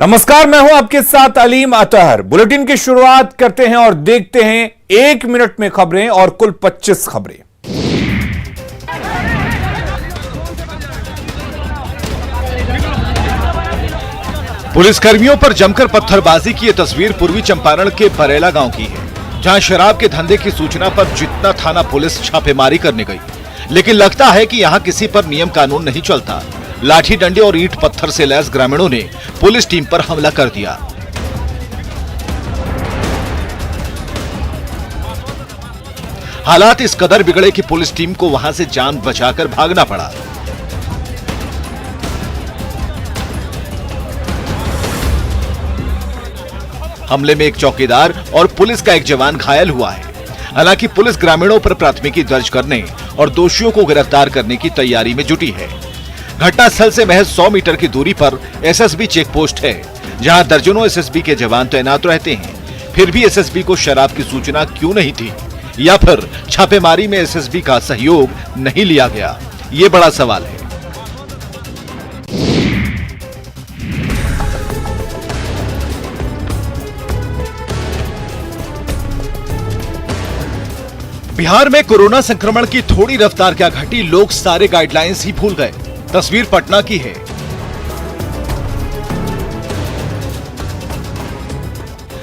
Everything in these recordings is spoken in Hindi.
नमस्कार, मैं हूं आपके साथ अलीम अतहर। बुलेटिन की शुरुआत करते हैं और देखते हैं 1 मिनट में खबरें और कुल 25 खबरें। पुलिसकर्मियों पर जमकर पत्थरबाजी की ये तस्वीर पूर्वी चंपारण के बरेला गांव की है, जहां शराब के धंधे की सूचना पर जितना थाना पुलिस छापेमारी करने गई, लेकिन लगता है कि यहां किसी पर नियम कानून नहीं चलता। लाठी डंडे और ईंट पत्थर से लैस ग्रामीणों ने पुलिस टीम पर हमला कर दिया। हालात इस कदर बिगड़े कि पुलिस टीम को वहां से जान बचाकर भागना पड़ा। हमले में एक चौकीदार और पुलिस का एक जवान घायल हुआ है। हालांकि पुलिस ग्रामीणों पर प्राथमिकी दर्ज करने और दोषियों को गिरफ्तार करने की तैयारी में जुटी है। घटनास्थल से महज 100 मीटर की दूरी पर एसएसबी चेक पोस्ट है, जहां दर्जनों एसएसबी के जवान तैनात रहते हैं। फिर भी एसएसबी को शराब की सूचना क्यों नहीं थी, या फिर छापेमारी में एसएसबी का सहयोग नहीं लिया गया, ये बड़ा सवाल है। बिहार में कोरोना संक्रमण की थोड़ी रफ्तार क्या घटी, लोग सारे गाइडलाइंस ही भूल गए। तस्वीर पटना की है,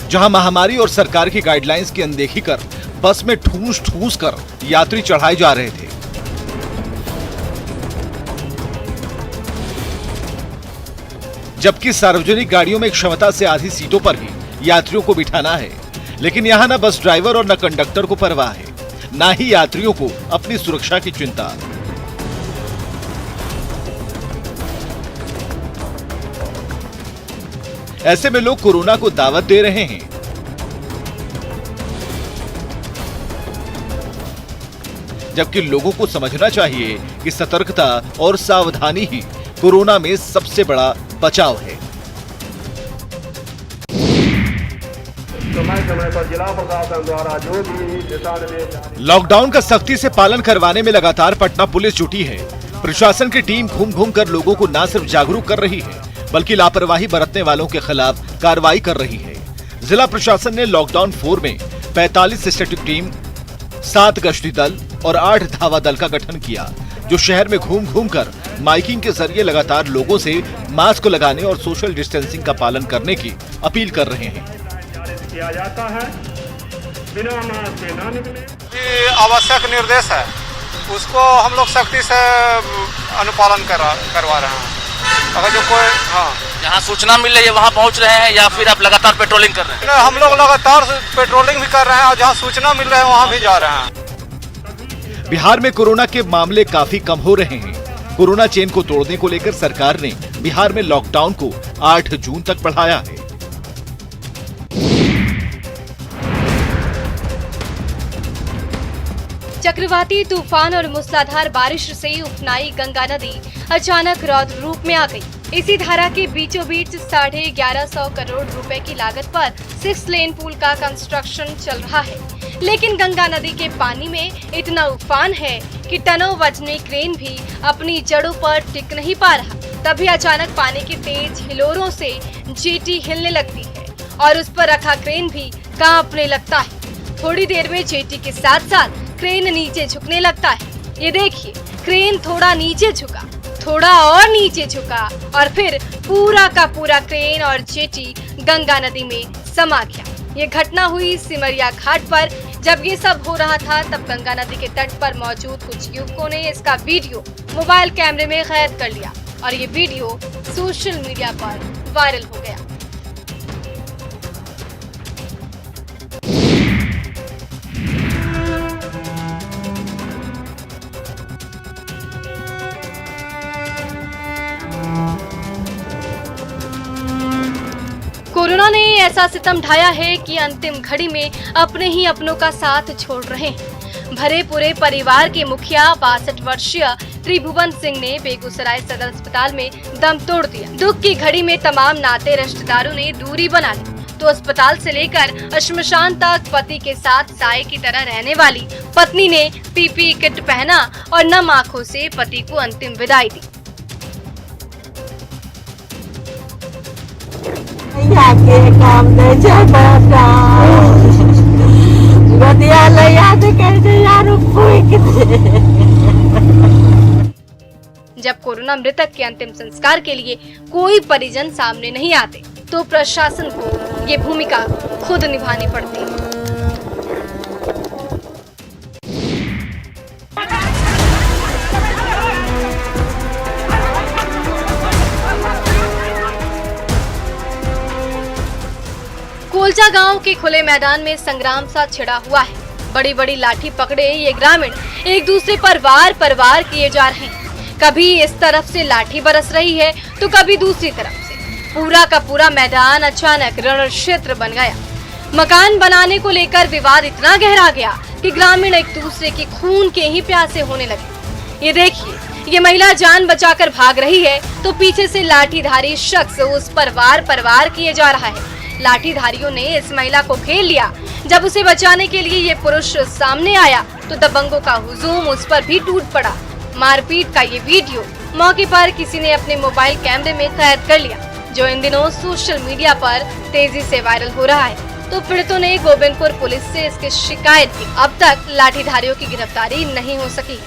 जहां महामारी और सरकार की गाइडलाइंस की अनदेखी कर बस में ठूस ठूस कर यात्री चढ़ाए जा रहे थे। जबकि सार्वजनिक गाड़ियों में क्षमता से आधी सीटों पर ही यात्रियों को बिठाना है, लेकिन यहां न बस ड्राइवर और न कंडक्टर को परवाह है, ना ही यात्रियों को अपनी सुरक्षा की चिंता। ऐसे में लोग कोरोना को दावत दे रहे हैं। जबकि लोगों को समझना चाहिए कि सतर्कता और सावधानी ही कोरोना में सबसे बड़ा बचाव है। समय पर जिला प्रशासन द्वारा जो भी दिशा निर्देश। लॉकडाउन का सख्ती से पालन करवाने में लगातार पटना पुलिस जुटी है। प्रशासन की टीम घूम घूम कर लोगों को न सिर्फ जागरूक कर रही है, बल्कि लापरवाही बरतने वालों के खिलाफ कार्रवाई कर रही है। जिला प्रशासन ने लॉकडाउन 4 में 45 स्टैटिक टीम, 7 गश्ती दल और 8 धावा दल का गठन किया, जो शहर में घूम घूम कर माइकिंग के जरिए लगातार लोगों से मास्क लगाने और सोशल डिस्टेंसिंग का पालन करने की अपील कर रहे हैं। किया जाता है, बिना मास्क के ना निकले। आवश्यक निर्देश है, उसको हम लोग सख्ती से अनुपालन करवा रहे हैं। अगर जो कोई जहाँ सूचना मिल रही है वहाँ पहुँच रहे हैं, या फिर आप लगातार पेट्रोलिंग कर रहे हैं? हम लोग लगातार पेट्रोलिंग भी कर रहे हैं और जहाँ सूचना मिल रही है वहाँ भी जा रहे हैं। बिहार में कोरोना के मामले काफी कम हो रहे हैं। कोरोना चेन को तोड़ने को लेकर सरकार ने बिहार में लॉकडाउन को 8 जून तक बढ़ाया है। चक्रवाती तूफान और मूसलाधार बारिश से उफनाई गंगा नदी अचानक रौद्र रूप में आ गई। इसी धारा के बीचों बीच 1150 करोड़ रुपए की लागत पर 6 लेन पुल का कंस्ट्रक्शन चल रहा है, लेकिन गंगा नदी के पानी में इतना उफान है कि टनों वजनी क्रेन भी अपनी जड़ों पर टिक नहीं पा रहा। तभी अचानक पानी की तेज हिलोरों से जेटी हिलने लगती है और उस पर रखा क्रेन भी कांपने लगता है। थोड़ी देर में जेटी के साथ साथ क्रेन नीचे झुकने लगता है। ये देखिए, क्रेन थोड़ा नीचे झुका, थोड़ा और नीचे झुका और फिर पूरा का पूरा क्रेन और जेटी गंगा नदी में समा गया। ये घटना हुई सिमरिया घाट पर। जब ये सब हो रहा था, तब गंगा नदी के तट पर मौजूद कुछ युवकों ने इसका वीडियो मोबाइल कैमरे में कैद कर लिया और ये वीडियो सोशल मीडिया पर वायरल हो गया। कोरोना ने ऐसा सितम ढाया है कि अंतिम घड़ी में अपने ही अपनों का साथ छोड़ रहे हैं। भरे पूरे परिवार के मुखिया 62 वर्षीय त्रिभुवन सिंह ने बेगूसराय सदर अस्पताल में दम तोड़ दिया। दुख की घड़ी में तमाम नाते रिश्तेदारों ने दूरी बना ली, तो अस्पताल से लेकर श्मशान तक पति के साथ साए की तरह रहने वाली पत्नी ने पीपीई किट पहना और नम आंखों से पति को अंतिम विदाई दी। यहाँ के काम दे छै बेटा गदिया ले याद कर दे यार फूक दे। जब कोरोना मृतक के अंतिम संस्कार के लिए कोई परिजन सामने नहीं आते तो प्रशासन को ये भूमिका खुद निभानी पड़ती है। कोलचा गांव के खुले मैदान में संग्राम सा छिड़ा हुआ है। बड़ी बड़ी लाठी पकड़े ये ग्रामीण एक दूसरे पर वार किए जा रहे हैं। कभी इस तरफ से लाठी बरस रही है तो कभी दूसरी तरफ से। पूरा का पूरा मैदान अचानक रण क्षेत्र बन गया। मकान बनाने को लेकर विवाद इतना गहरा गया कि ग्रामीण एक दूसरे के खून के ही प्यासे होने लगे। ये देखिए, ये महिला जान बचाकर भाग रही है तो पीछे से लाठीधारी शख्स उस पर वार किए जा रहा है। लाठीधारियों ने इस महिला को घेर लिया। जब उसे बचाने के लिए ये पुरुष सामने आया तो दबंगों का हुजूम उस पर भी टूट पड़ा। मारपीट का ये वीडियो मौके पर किसी ने अपने मोबाइल कैमरे में कैद कर लिया, जो इन दिनों सोशल मीडिया पर तेजी से वायरल हो रहा है। तो पीड़ितों ने गोविंदपुर पुलिस से इसकी शिकायत की। अब तक लाठीधारियों की गिरफ्तारी नहीं हो सकी।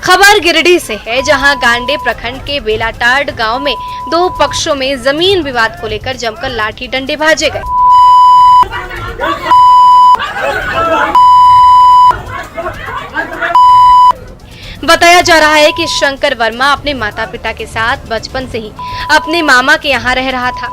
खबर गिरिडीह से है, जहां गांडे प्रखंड के बेलाटाड़ गांव में दो पक्षों में जमीन विवाद को लेकर जमकर लाठी डंडे भाजे गए। बताया जा रहा है कि शंकर वर्मा अपने माता पिता के साथ बचपन से ही अपने मामा के यहाँ रह रहा था,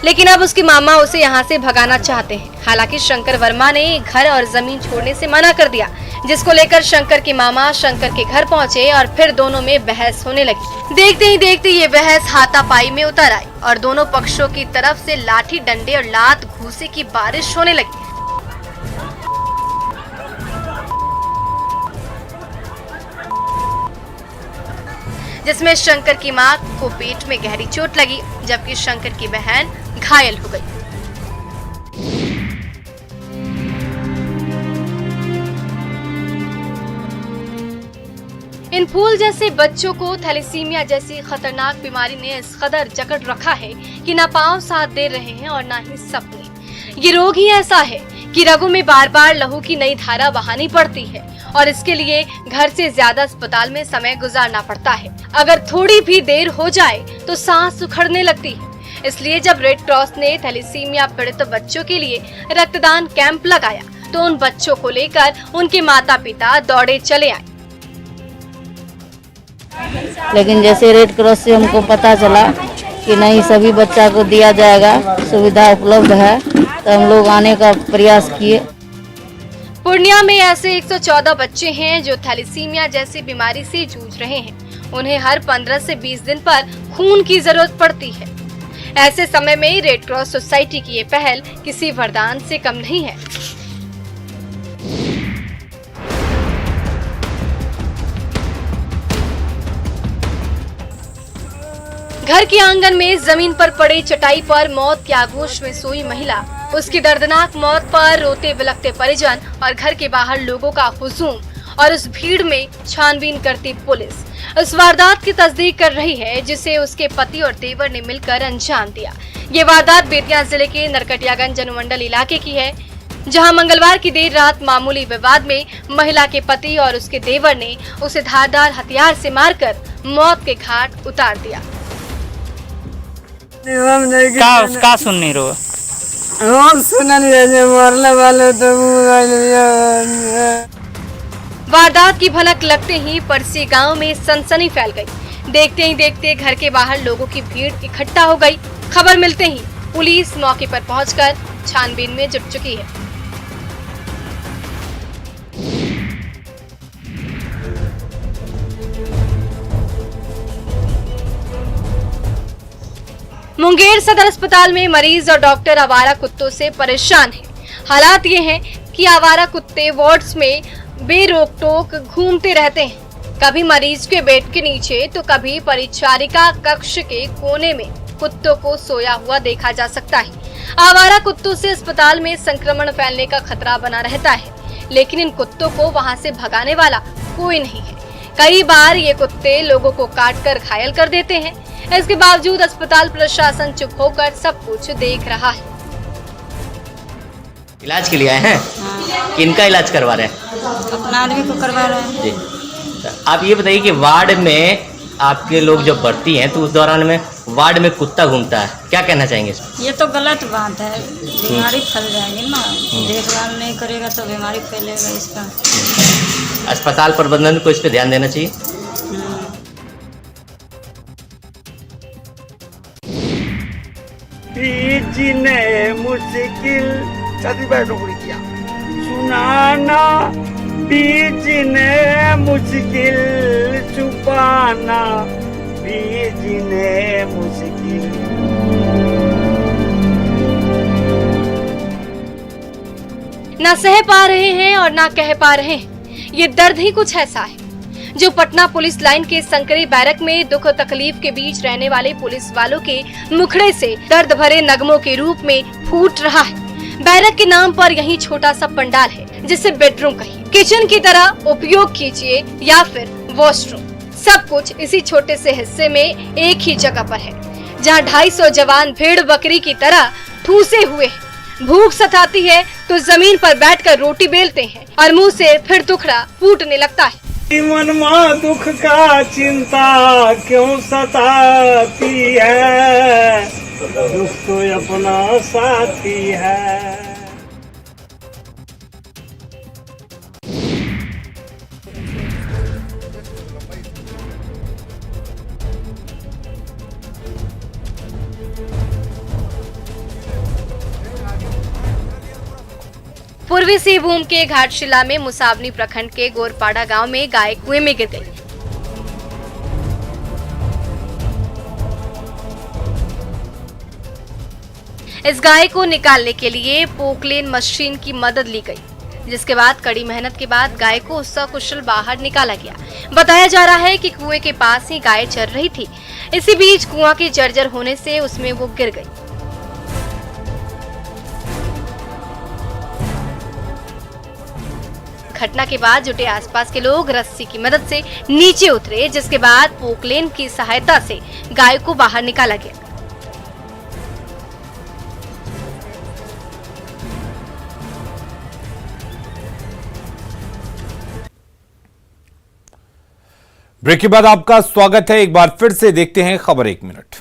लेकिन अब उसके मामा उसे यहाँ से भगाना चाहते हैं। हालांकि शंकर वर्मा ने घर और जमीन छोड़ने से मना कर दिया, जिसको लेकर शंकर के मामा शंकर के घर पहुँचे और फिर दोनों में बहस होने लगी। देखते ही देखते ये बहस हाथापाई में उतर आई और दोनों पक्षों की तरफ से लाठी डंडे और लात घूसे की बारिश होने लगी। जिसमें शंकर की मां को पेट में गहरी चोट लगी, जबकि शंकर की बहन घायल हो गई। इन फूल जैसे बच्चों को थैलेसीमिया जैसी खतरनाक बीमारी ने इस कदर जकड़ रखा है कि न पांव साथ दे रहे हैं और न ही सपने। ये रोग ही ऐसा है कि रगों में बार बार लहू की नई धारा बहानी पड़ती है और इसके लिए घर से ज्यादा अस्पताल में समय गुजारना पड़ता है। अगर थोड़ी भी देर हो जाए तो सांस उखड़ने लगती है। इसलिए जब रेड क्रॉस ने थैलेसीमिया पीड़ित बच्चों के लिए रक्तदान कैंप लगाया तो उन बच्चों को लेकर उनके माता पिता दौड़े चले आए। लेकिन जैसे रेड क्रॉस से हमको पता चला कि नहीं सभी बच्चा को दिया जाएगा, सुविधा उपलब्ध है, तो हम लोग आने का प्रयास किए। पूर्णिया में ऐसे 114 बच्चे हैं जो थैलेसीमिया जैसी बीमारी से जूझ रहे हैं। उन्हें हर 15 से 20 दिन पर खून की जरूरत पड़ती है। ऐसे समय में रेड क्रॉस सोसाइटी की ये पहल किसी वरदान से कम नहीं है। घर के आंगन में जमीन पर पड़े चटाई पर मौत के आगोश में सोई महिला, उसकी दर्दनाक मौत पर रोते बिलखते परिजन और घर के बाहर लोगों का हुजूम और उस भीड़ में छानबीन करती पुलिस इस वारदात की तस्दीक कर रही है, जिसे उसके पति और देवर ने मिलकर अंजाम दिया। ये वारदात बेतिया जिले के नरकटियागंज अनुमंडल इलाके की है, जहां मंगलवार की देर रात मामूली विवाद में महिला के पति और उसके देवर ने उसे धारदार हथियार से मारकर मौत के घाट उतार दिया। का सुनने रो हम सुनलिए मरने वाले तो वारदात की भनक लगते ही पड़ोसी गांव में सनसनी फैल गई। देखते ही देखते घर के बाहर लोगों की भीड़ इकट्ठा हो गई। खबर मिलते ही पुलिस मौके पर पहुंचकर छानबीन में जुट चुकी है। मुंगेर सदर अस्पताल में मरीज और डॉक्टर आवारा कुत्तों से परेशान हैं। हालात ये हैं कि आवारा कुत्ते वार्ड्स में बेरोक टोक घूमते रहते हैं। कभी मरीज के बेड के नीचे तो कभी परिचारिका कक्ष के कोने में कुत्तों को सोया हुआ देखा जा सकता है। आवारा कुत्तों से अस्पताल में संक्रमण फैलने का खतरा बना रहता है। लेकिन इन कुत्तों को वहां से भगाने वाला कोई नहीं है। कई बार ये कुत्ते लोगों को काटकर घायल कर देते हैं। इसके बावजूद अस्पताल प्रशासन चुप होकर सब कुछ देख रहा है। इलाज के लिए आए हैं? किनका इलाज करवा रहे हैं? अपना आदमी को करवा रहे हैं। जी, तो आप ये बताइए कि वार्ड में आपके लोग जब बढ़ती हैं तो उस दौरान में वार्ड में कुत्ता घूमता है, क्या कहना चाहेंगे इसमें? ये तो गलत बात है, बीमारी फैल जाएगी ना। देखभाल नहीं करेगा तो बीमारी फैलेगा इसका। अस्पताल प्रबंधन को इस पर ध्यान देना चाहिए। जीने मुश्किल किया सुनाना, बीजने मुश्किल छुपाना, बीजने मुश्किल। ना सह पा रहे हैं और ना कह पा रहे हैं। ये दर्द ही कुछ ऐसा है जो पटना पुलिस लाइन के संकरी बैरक में दुख तकलीफ के बीच रहने वाले पुलिस वालों के मुखड़े से दर्द भरे नगमों के रूप में फूट रहा है। बैरक के नाम पर यही छोटा सा पंडाल है जिसे बेडरूम कहिए, किचन की तरह उपयोग कीजिए या फिर वॉशरूम। सब कुछ इसी छोटे से हिस्से में एक ही जगह पर है, जहाँ 250 जवान भेड़ बकरी की तरह ठूसे हुए हैं। भूख सताती है तो जमीन पर बैठकर रोटी बेलते हैं और मुंह से फिर टुकड़ा फूटने लगता है। मन में दुख का चिंता क्यों सताती है, दुख तो अपना साथी है। पूर्वी सिंहभूम के घाटशिला में मुसावनी प्रखंड के गोरपाड़ा गांव में गाय कुएं में गिर गई। इस गाय को निकालने के लिए पोकलेन मशीन की मदद ली गई, जिसके बाद कड़ी मेहनत के बाद गाय को सकुशल बाहर निकाला गया। बताया जा रहा है कि कुएं के पास ही गाय चर रही थी। इसी बीच कुआं के जर्जर होने से उसमें वो गिर गई। घटना के बाद जुटे आसपास के लोग रस्सी की मदद से नीचे उतरे, जिसके बाद पोकलेन की सहायता से गाय को बाहर निकाला गया। ब्रेक के बाद आपका स्वागत है। एक बार फिर से देखते हैं खबर 1 मिनट।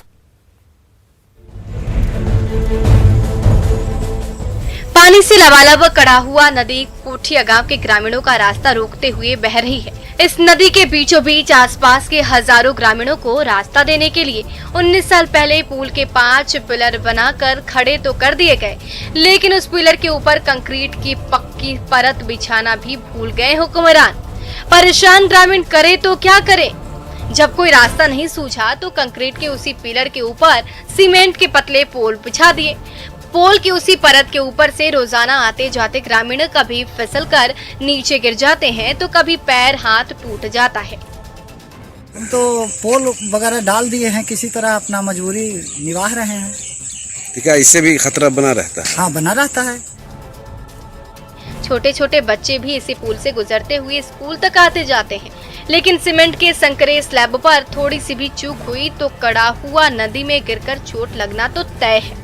पानी से लबालब कड़ा हुआ नदी कोठिया गांव के ग्रामीणों का रास्ता रोकते हुए बह रही है। इस नदी के बीचों बीच आसपास के हजारों ग्रामीणों को रास्ता देने के लिए 19 साल पहले पुल के 5 पिलर बनाकर खड़े तो कर दिए गए, लेकिन उस पिलर के ऊपर कंक्रीट की पक्की परत बिछाना भी भूल गए हुक्मरान। परेशान ग्रामीण करे तो क्या करे। जब कोई रास्ता नहीं सूझा तो कंक्रीट के उसी पिलर के ऊपर सीमेंट के पतले पोल बिछा दिए। पोल की उसी परत के ऊपर से रोजाना आते जाते ग्रामीण कभी फिसल कर नीचे गिर जाते हैं तो कभी पैर हाथ टूट जाता है। तो पोल वगैरह डाल दिए हैं, किसी तरह अपना मजबूरी निभा रहे हैं। तो क्या इससे भी खतरा बना रहता है? हाँ, बना रहता है। छोटे छोटे बच्चे भी इसी पुल से गुजरते हुए स्कूल तक आते जाते हैं, लेकिन सीमेंट के संकरे स्लैब पर थोड़ी सी भी चूक हुई तो कड़ा हुआ नदी में गिरकर चोट लगना तो तय है।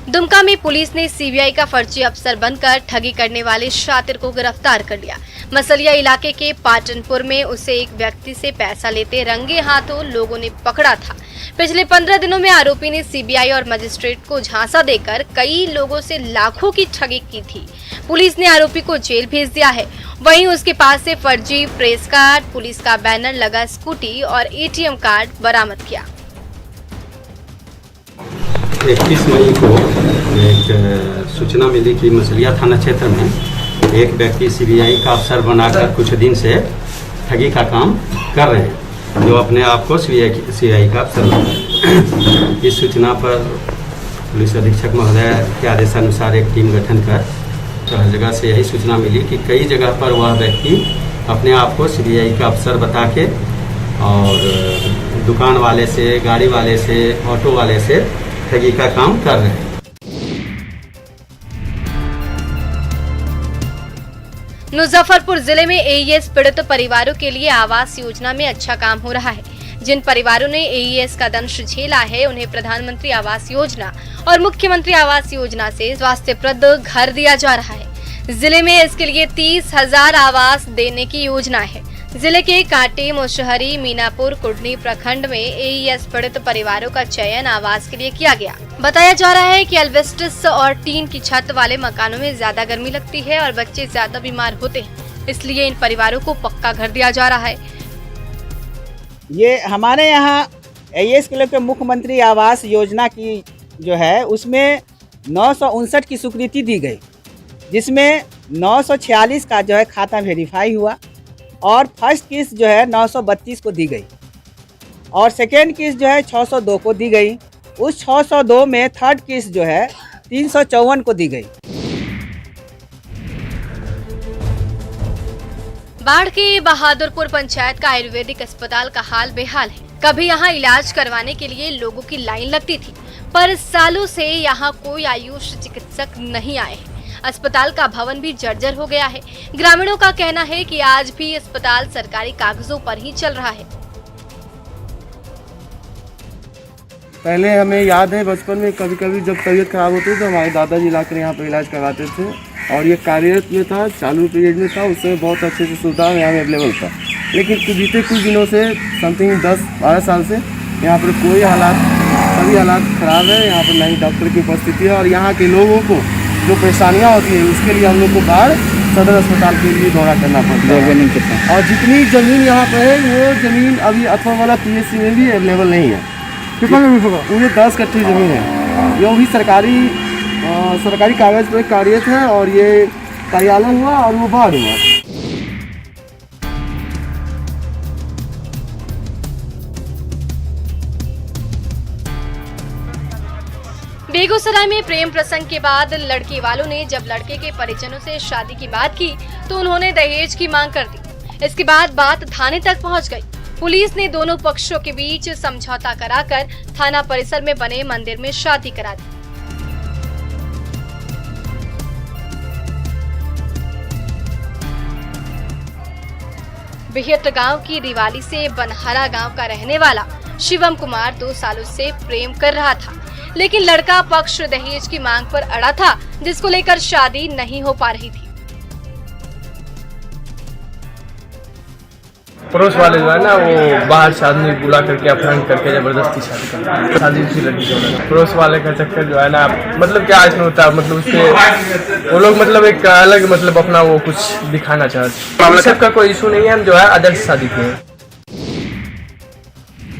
दुमका में पुलिस ने सीबीआई का फर्जी अफसर बनकर ठगी करने वाले शातिर को गिरफ्तार कर लिया। मसलिया इलाके के पाटनपुर में उसे एक व्यक्ति से पैसा लेते रंगे हाथों लोगों ने पकड़ा था। पिछले 15 दिनों में आरोपी ने सीबीआई और मजिस्ट्रेट को झांसा देकर कई लोगों से लाखों की ठगी की थी। पुलिस ने आरोपी को जेल भेज दिया है। वहीं उसके पास से फर्जी प्रेस कार्ड, पुलिस का बैनर लगा स्कूटी और एटीएम कार्ड बरामद किया। 21 मई को एक सूचना मिली कि मसलिया थाना क्षेत्र में एक व्यक्ति सीबीआई का अफसर बनाकर कुछ दिन से ठगी का काम कर रहे हैं, जो अपने आप को सीबीआई का अफसर बनाए। इस सूचना पर पुलिस अधीक्षक महोदय के आदेशानुसार एक टीम गठन कर तो हर जगह से यही सूचना मिली कि कई जगह पर वह व्यक्ति अपने आप को सीबीआई का अफसर बता के और दुकान वाले से, गाड़ी वाले से, ऑटो वाले से ठगी का काम कर रहे हैं। मुजफ्फरपुर जिले में एईएस पीड़ित परिवारों के लिए आवास योजना में अच्छा काम हो रहा है। जिन परिवारों ने एईएस का दंश झेला है उन्हें प्रधानमंत्री आवास योजना और मुख्यमंत्री आवास योजना से स्वास्थ्यप्रद घर दिया जा रहा है। जिले में इसके लिए 30,000 आवास देने की योजना है। जिले के कांटे, मुशहरी, मीनापुर, कुडनी प्रखंड में एईएस पीड़ित परिवारों का चयन आवास के लिए किया गया। बताया जा रहा है कि एल्वेस्टस और टीन की छत वाले मकानों में ज्यादा गर्मी लगती है और बच्चे ज्यादा बीमार होते हैं, इसलिए इन परिवारों को पक्का घर दिया जा रहा है। ये हमारे यहाँ एईएस के लिए मुख्यमंत्री आवास योजना की जो है उसमें 959 की स्वीकृति दी गई, जिसमें 946 का जो है खाता वेरीफाई हुआ और फर्स्ट किस्त जो है 932 को दी गई और सेकेंड किस्त जो है 602 को दी गई। उस 602 में थर्ड किस्त जो है 354 को दी गई। बाढ़ के बहादुरपुर पंचायत का आयुर्वेदिक अस्पताल का हाल बेहाल है। कभी यहाँ इलाज करवाने के लिए लोगों की लाइन लगती थी, पर सालों से यहाँ कोई आयुष चिकित्सक नहीं आए हैं। अस्पताल का भवन भी जर्जर हो गया है। ग्रामीणों का कहना है कि आज भी अस्पताल सरकारी कागजों पर ही चल रहा है। पहले हमें याद है बचपन में कभी कभी जब तबीयत खराब होती तो हमारे दादाजी लाकर यहाँ पर इलाज करवाते थे और ये कार्यरत में था, चालू पीरियड में था, उससे बहुत अच्छे से सुविधा यहाँ में अवेलेबल था। लेकिन बीते कुछ दिनों से समथिंग 10-12 साल से यहाँ पर सभी हालात खराब है। यहाँ पर नहीं डॉक्टर की उपस्थिति है और यहाँ के लोगों को जो परेशानियाँ होती है उसके लिए हम लोग को बाहर सदर अस्पताल के लिए दौरा करना पड़ता है। और जितनी ज़मीन यहाँ पर है वो ज़मीन अभी अथवा वाला PSC में भी अवेलेबल नहीं है। कितना ज़मीन होगा? पूरे 10 कट्ठे ज़मीन है। ये भी सरकारी कागज़ पर कार्यरत है और ये कार्यालय हुआ और वो बाढ़ हुआ। बेगूसराय में प्रेम प्रसंग के बाद लड़के वालों ने जब लड़के के परिजनों से शादी की बात की तो उन्होंने दहेज की मांग कर दी। इसके बाद बात थाने तक पहुंच गई। पुलिस ने दोनों पक्षों के बीच समझौता कराकर थाना परिसर में बने मंदिर में शादी करा दी। बिहट गांव की दिवाली से बनहरा गांव का रहने वाला शिवम कुमार 2 सालों से प्रेम कर रहा था, लेकिन लड़का पक्ष दहेज की मांग पर अड़ा था, जिसको लेकर शादी नहीं हो पा रही थी। पड़ोस वाले जो है ना वो बाहर से आदमी बुला करके अपहरण करके जबरदस्ती शादी करते हैं। शादी उसी लड़की जो पड़ोस वाले का चक्कर जो है ना, मतलब क्या इसमें होता है, मतलब उसके वो लोग मतलब एक अलग मतलब अपना वो कुछ दिखाना चाहते हैं। सबका कोई इशू नहीं है, हम जो है आदर्श शादी के हैं।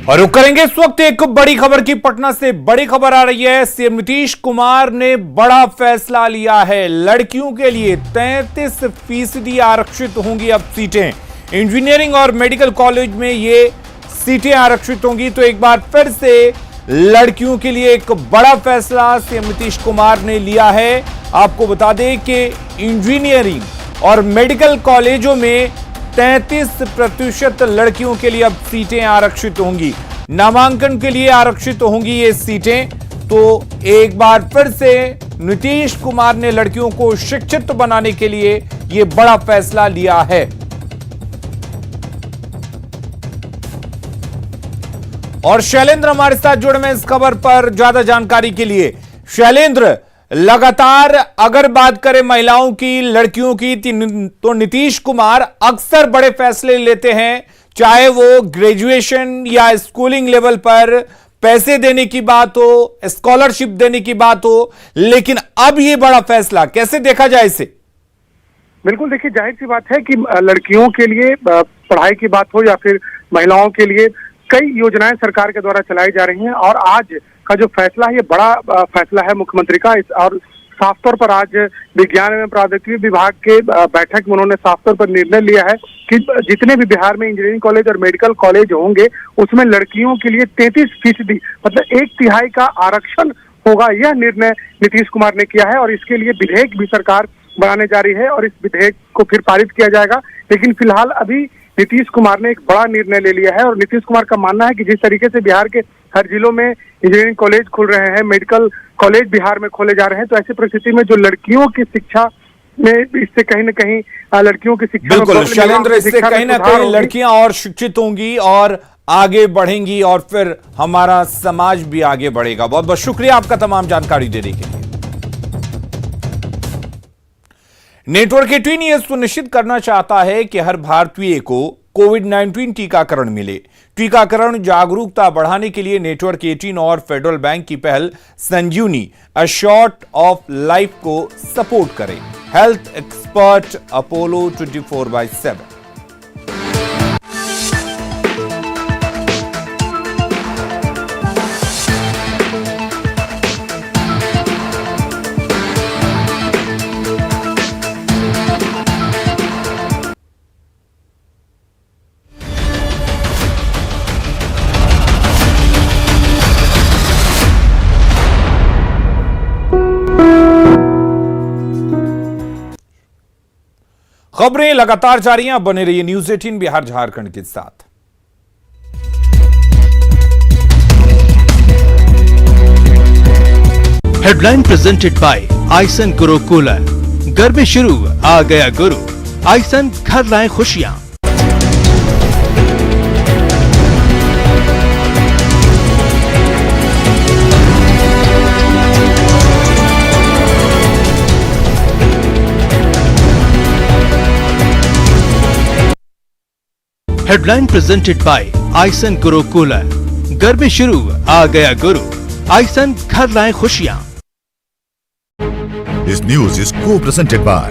और रुक करेंगे इस वक्त एक बड़ी खबर की। पटना से बड़ी खबर आ रही है। सीएम नीतीश कुमार ने बड़ा फैसला लिया है। लड़कियों के लिए 33% आरक्षित होंगी अब सीटें। इंजीनियरिंग और मेडिकल कॉलेज में ये सीटें आरक्षित होंगी। तो एक बार फिर से लड़कियों के लिए एक बड़ा फैसला सीएम नीतीश कुमार ने लिया है। आपको बता दें कि इंजीनियरिंग और मेडिकल कॉलेजों में 33% लड़कियों के लिए अब सीटें आरक्षित होंगी। नामांकन के लिए आरक्षित होंगी ये सीटें। तो एक बार फिर से नीतीश कुमार ने लड़कियों को शिक्षित बनाने के लिए ये बड़ा फैसला लिया है। और शैलेंद्र हमारे साथ जुड़े में इस खबर पर ज्यादा जानकारी के लिए। शैलेंद्र, लगातार अगर बात करें महिलाओं की, लड़कियों की, तो नीतीश कुमार अक्सर बड़े फैसले लेते हैं, चाहे वो ग्रेजुएशन या स्कूलिंग लेवल पर पैसे देने की बात हो, स्कॉलरशिप देने की बात हो, लेकिन अब ये बड़ा फैसला कैसे देखा जाए इसे? बिल्कुल, देखिए जाहिर सी बात है कि लड़कियों के लिए पढ़ाई की बात हो या फिर महिलाओं के लिए कई योजनाएं सरकार के द्वारा चलाई जा रही हैं और आज का जो फैसला है ये बड़ा फैसला है मुख्यमंत्री का। और साफ तौर पर आज विज्ञान एवं प्रौद्योगिकी विभाग के बैठक में उन्होंने साफ तौर पर निर्णय लिया है कि जितने भी बिहार में इंजीनियरिंग कॉलेज और मेडिकल कॉलेज होंगे उसमें लड़कियों के लिए 33% मतलब 1/3 का आरक्षण होगा। यह निर्णय नीतीश कुमार ने किया है और इसके लिए विधेयक भी सरकार बनाने जा रही है और इस विधेयक को फिर पारित किया जाएगा। लेकिन फिलहाल अभी नीतीश कुमार ने एक बड़ा निर्णय ले लिया है और नीतीश कुमार का मानना है कि जिस तरीके से बिहार के हर जिलों में इंजीनियरिंग कॉलेज खुल रहे हैं, मेडिकल कॉलेज बिहार में खोले जा रहे हैं, तो ऐसी परिस्थिति में जो लड़कियों की शिक्षा में इससे कहीं न कहीं लड़कियों की शिक्षा बिल्कुल शैलेंद्र, इससे कहीं ना कहीं लड़कियां और शिक्षित होंगी और आगे बढ़ेंगी और फिर हमारा समाज भी आगे बढ़ेगा। बहुत बहुत शुक्रिया आपका तमाम जानकारी देने के लिए। नेटवर्क 18 यह सुनिश्चित करना चाहता है कि हर भारतीय को कोविड-19 टीकाकरण मिले। टीकाकरण जागरूकता बढ़ाने के लिए नेटवर्क 18 और फेडरल बैंक की पहल संजीवनी अश्योर्ड ऑफ लाइफ को सपोर्ट करें। Health expert Apollo 24/7। खबरें लगातार जारी हैं, बने रहिए न्यूज़ 18 बिहार झारखंड के साथ। हेडलाइन प्रेजेंटेड बाय आइसन गुरु कूलर। घर में शुरू आ गया गुरु। आइसन घर लाए खुशियां। हेडलाइन प्रेजेंटेड बाय आइसन गुरु कूलर। घर में शुरू आ गया गुरु। आइसन घर लाए खुशियां। This news is co-presented by